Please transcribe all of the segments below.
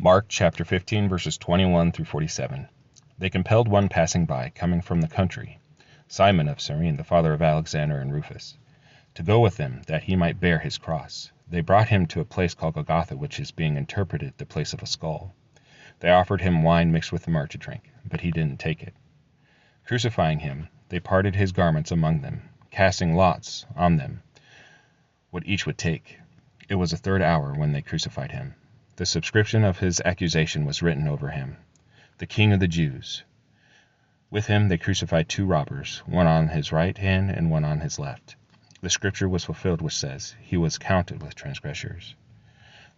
Mark chapter 15, verses 21 through 47. They compelled one passing by, coming from the country, Simon of Cyrene, the father of Alexander and Rufus, to go with them, that he might bear his cross. They brought him to a place called Golgotha, which is being interpreted the place of a skull. They offered him wine mixed with myrrh to drink, but he didn't take it. Crucifying him, they parted his garments among them, casting lots on them what each would take. It was the third hour when they crucified him. The subscription of his accusation was written over him, "The King of the Jews." With him they crucified two robbers, one on his right hand and one on his left. The scripture was fulfilled which says, "He was counted with transgressors."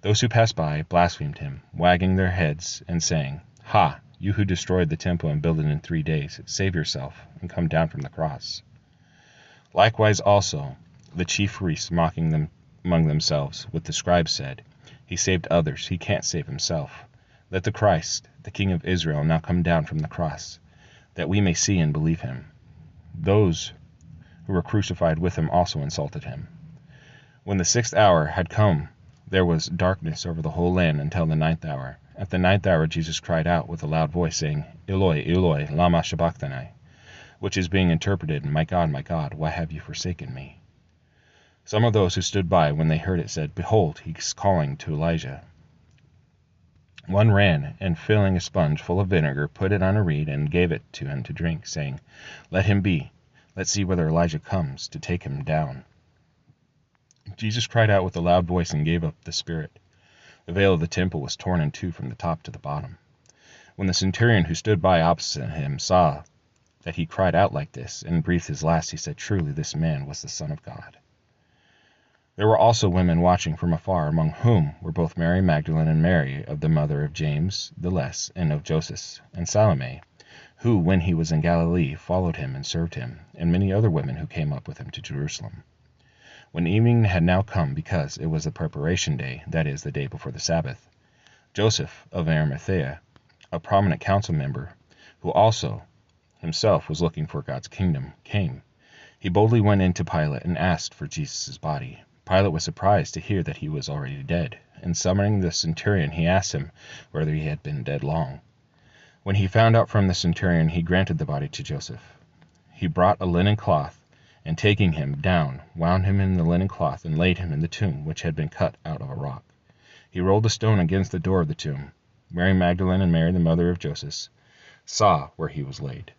Those who passed by blasphemed him, wagging their heads and saying, "Ha, you who destroyed the temple and built it in 3 days, save yourself and come down from the cross." Likewise also the chief priests, mocking them among themselves with the scribes, said, "He saved others, he can't save himself. Let the Christ, the King of Israel, now come down from the cross, that we may see and believe him." Those who were crucified with him also insulted him. When the 6th hour had come, there was darkness over the whole land until the 9th hour. At the 9th hour Jesus cried out with a loud voice, saying, "Eloi, Eloi, lama sabachthani," which is being interpreted, my God, why have you forsaken me?" Some of those who stood by when they heard it said, "Behold, he is calling to Elijah." One ran, and filling a sponge full of vinegar, put it on a reed, and gave it to him to drink, saying, "Let him be. Let's see whether Elijah comes to take him down." Jesus cried out with a loud voice and gave up the spirit. The veil of the temple was torn in two from the top to the bottom. When the centurion who stood by opposite him saw that he cried out like this and breathed his last, he said, "Truly this man was the Son of God." There were also women watching from afar, among whom were both Mary Magdalene and Mary, of the mother of James the Less and of Joseph, and Salome, who, when he was in Galilee, followed him and served him, and many other women who came up with him to Jerusalem. When evening had now come, because it was the preparation day, that is, the day before the Sabbath, Joseph of Arimathea, a prominent council member, who also himself was looking for God's kingdom, came. He boldly went in to Pilate and asked for Jesus' body. Pilate was surprised to hear that he was already dead, and summoning the centurion, he asked him whether he had been dead long. When he found out from the centurion, he granted the body to Joseph. He brought a linen cloth, and taking him down, wound him in the linen cloth, and laid him in the tomb which had been cut out of a rock. He rolled a stone against the door of the tomb. Mary Magdalene and Mary, the mother of Joseph, saw where he was laid.